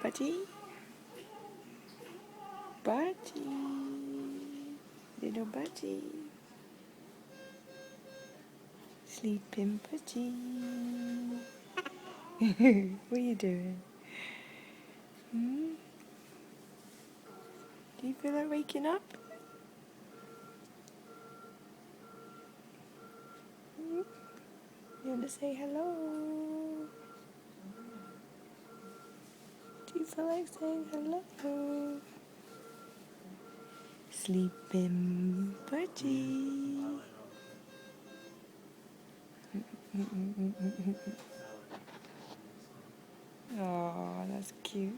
Budgie? Budgie? Little Budgie? Sleeping Budgie? What are you doing? Hmm? Do you feel like waking up? Hmm? You want to say hello? Do you feel like saying hello? Sleeping Budgie. Oh, that's cute.